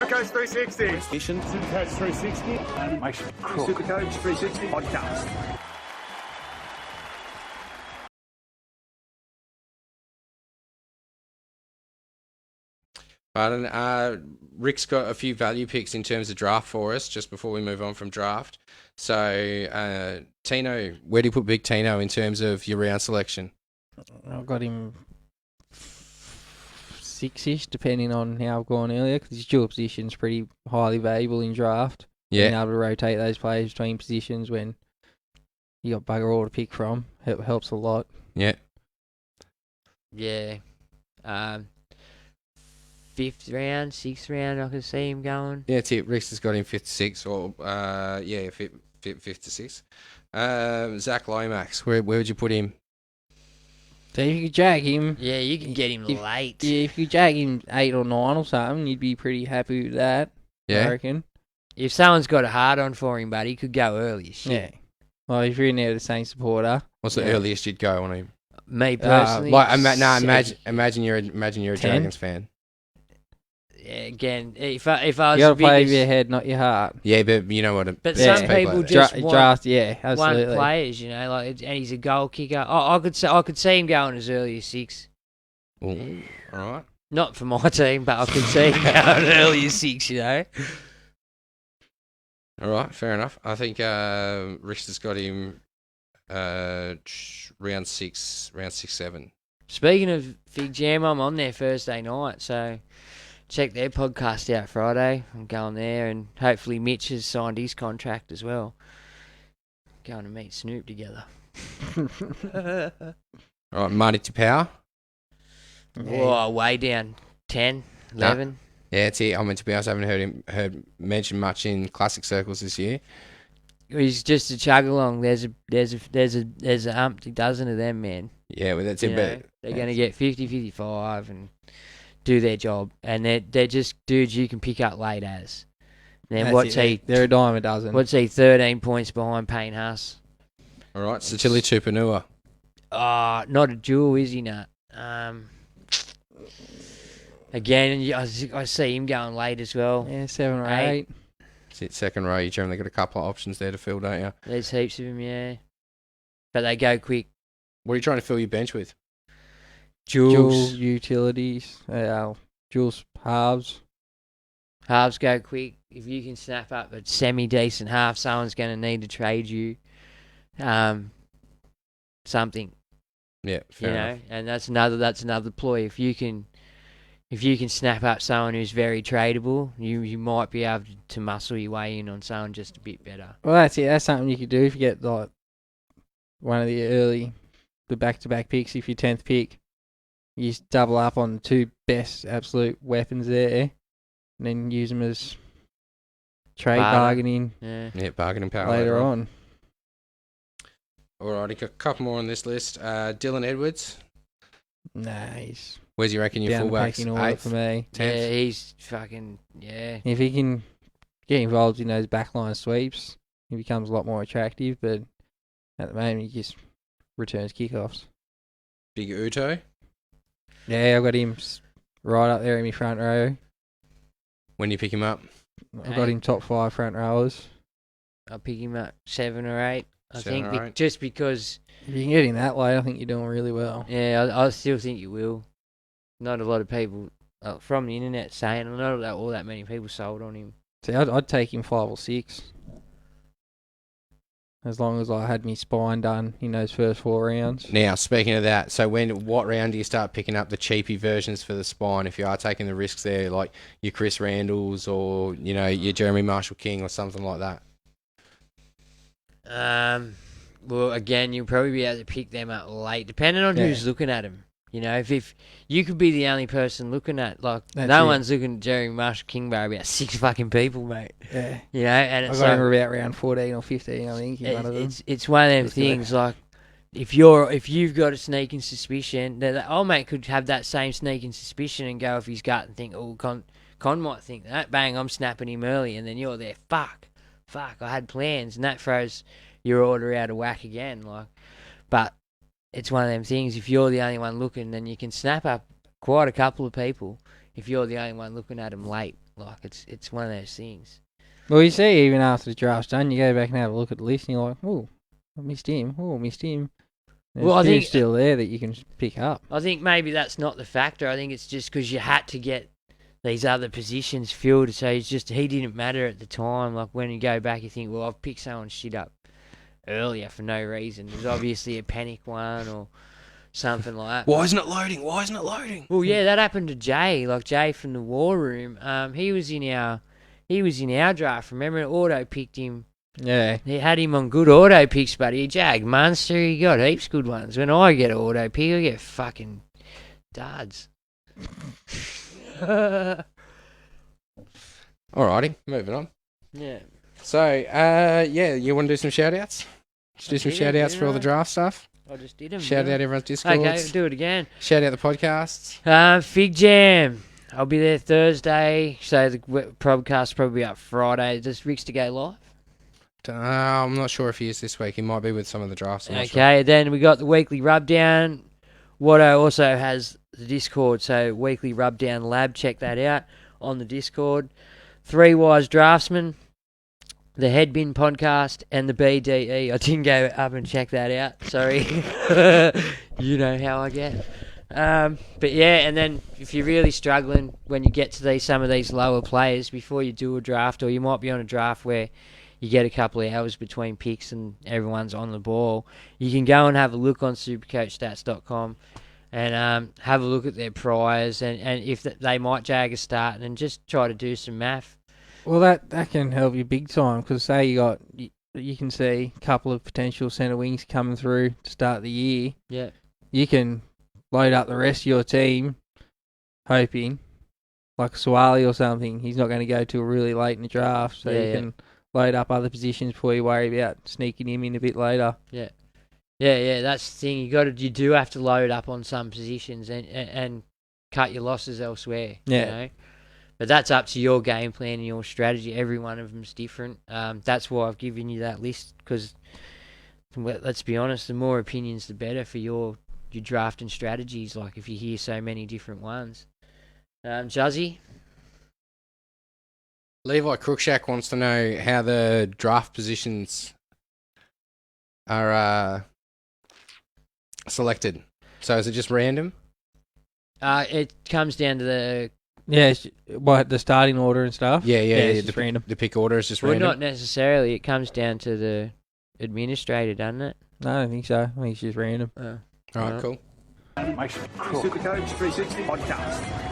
Supercoach 360. Mission Supercoach 360. Animation. Supercoach 360 podcast. Rick's got a few value picks in terms of draft for us just before we move on from draft. So, Tino, where do you put Big Tino in terms of your round selection? I've got him 6-ish, depending on how I've gone earlier, because his dual position's pretty highly valuable in draft. Yeah. Being able to rotate those players between positions when you got bugger all to pick from helps a lot. Yeah. Yeah. 5th round, 6th round, I can see him going. Yeah, it's it. Rick's has got him 5th to 6th, or 5th to 6th. Zach Lomax, where would you put him? So if you could jag him... Yeah, you can get him late. Yeah, if you jag him 8 or 9 or something, you'd be pretty happy with that, Yeah. I reckon. If someone's got a hard on for him, but he could go early as shit. Yeah. Well, if you're in there with the same supporter... What's the earliest you'd go on him? Me personally... Imagine you're a 10? Dragons fan. Yeah, again, if I was you got to play with biggest- your head, not your heart. Yeah, but you know what? But yeah. some people just want draft, yeah, absolutely. one players, you know, like, and he's a goal kicker. I could see him going as early as 6. Ooh, all right. Not for my team, but I could see him going early as 6, you know. All right, fair enough. I think Rick's has got him round 6, 7. Speaking of Fig Jam, I'm on there Thursday night, so check their podcast out Friday. I'm going there, and hopefully Mitch has signed his contract as well. Going to meet Snoop together. All right, Marty Tapau. Oh, way down. 10, 11. Yeah, it's it. I mean, to be honest, I haven't heard mentioned much in classic circles this year. He's just a chug along. There's a umpty dozen of them, man. Yeah, well, that's You it. know, But they're going to get 50, 55 and do their job. And they're just dudes you can pick up late as. Then They're a dime a dozen. What's he, 13 points behind Payne Haas? all right, so Chili Tupanua. Not a duel, is he, Nat? Again, I see him going late as well. Yeah, 7 or 8. 8. It's it, second row. You generally got a couple of options there to fill, don't you? There's heaps of them, yeah. But they go quick. What are you trying to fill your bench with? Dual utilities. Duals halves. Halves go quick. If you can snap up a semi-decent half, someone's going to need to trade you something. Yeah, fair enough. And that's another ploy. If you can snap up someone who's very tradable, you might be able to muscle your way in on someone just a bit better. Well, that's it. That's something you could do if you get like one of the back-to-back picks. If your 10th pick, you just double up on the 2 best absolute weapons there, and then use them as trade bargaining Yeah, bargaining power later on. Alrighty, got a couple more on this list. Dylan Edwards. Nice. Where's you reckon your Down the fullbacks? pecking order 8th? for me. 10th? Yeah, he's fucking, yeah. If he can get involved in those backline sweeps, he becomes a lot more attractive. But at the moment, he just returns kickoffs. Big Uto. Yeah, I've got him right up there in my front row. When do you pick him up? I've got him top 5 front rowers. I'll pick him up 7 or 8. I 7 think or 8. Just because, If you can get him that way, I think you're doing really well. yeah, I still think you will. Not a lot of people from the internet saying, not all that many people sold on him. See, I'd take him 5 or 6. As long as I had me spine done in those first 4 rounds. Now, speaking of that, so what round do you start picking up the cheapy versions for the spine if you are taking the risks there, like your Chris Randalls or, you know, your Jeremy Marshall King or something like that? Well, again, you'll probably be able to pick them up late, depending on who's looking at them. You know, if you could be the only person looking at, like, no one's looking at Jeremy Marshall King by about 6 fucking people, mate. Yeah. You know, and I it's got him about round 14 or 15, I think. It's one of them things, like, if you've got a sneaking suspicion, that old mate could have that same sneaking suspicion and go off his gut and think, oh, Con might think that, bang, I'm snapping him early, and then you're there, fuck, I had plans, and that throws your order out of whack again, like, but it's one of them things, if you're the only one looking, then you can snap up quite a couple of people if you're the only one looking at them late Like it's one of those things. Well, you see, even after the draft's done, you go back and have a look at the list, and you're like, oh, I missed him. Oh, I missed him. There's Well, I two think still there that you can pick up. I think maybe that's not the factor. I think it's just because you had to get these other positions filled, so he didn't matter at the time. Like when you go back, you think, well, I've picked someone's shit up earlier for no reason. There's obviously a panic one or something like that. Why isn't it loading? Why isn't it loading? Well, yeah, that happened to Jay. Like Jay from the War Room. He was in our draft. Remember, auto picked him. Yeah. He had him on good auto picks, but he Jag Munster. He got heaps good ones. When I get an auto pick, I get fucking duds. Alrighty, moving on. Yeah. So, yeah, you want to do some shout-outs? Just do some shout-outs for all the draft stuff. I just did them. Shout out everyone's Discords. Okay, do it again. Shout out the podcasts. Fig Jam. I'll be there Thursday, so the podcast will probably be up Friday. Does Rick's to go live? I'm not sure if he is this week. He might be with some of the drafts. I'm not sure. Okay, then we got the weekly rubdown. Watto also has the Discord, so weekly rubdown lab. Check that out on the Discord. Three Wise Draftsman, the Headbin podcast, and the BDE. I didn't go up and check that out. Sorry. You know how I get. But yeah, and then if you're really struggling when you get to some of these lower players before you do a draft, or you might be on a draft where you get a couple of hours between picks and everyone's on the ball, you can go and have a look on supercoachstats.com and have a look at their priors and if they might jag a start and just try to do some math. Well, that can help you big time, because say you can see a couple of potential centre wings coming through to start the year. Yeah. You can load up the rest of your team, hoping, like Swali or something, he's not going to go till really late in the draft, so you can load up other positions before you worry about sneaking him in a bit later. Yeah, that's the thing. You do have to load up on some positions and cut your losses elsewhere. Yeah. You know? But that's up to your game plan and your strategy. Every one of them's different. That's why I've given you that list, because let's be honest, the more opinions, the better for your drafting strategies. Like if you hear so many different ones. Juzzy? Levi Crookshack wants to know how the draft positions are selected. So is it just random? It comes down to the... Yeah, the starting order and stuff? Yeah, it's just random. The pick order is just well, random? not necessarily. It comes down to the administrator, doesn't it? No, I don't think so. I think it's just random. All right, cool. Makes it cool. Supercoach 360 podcast.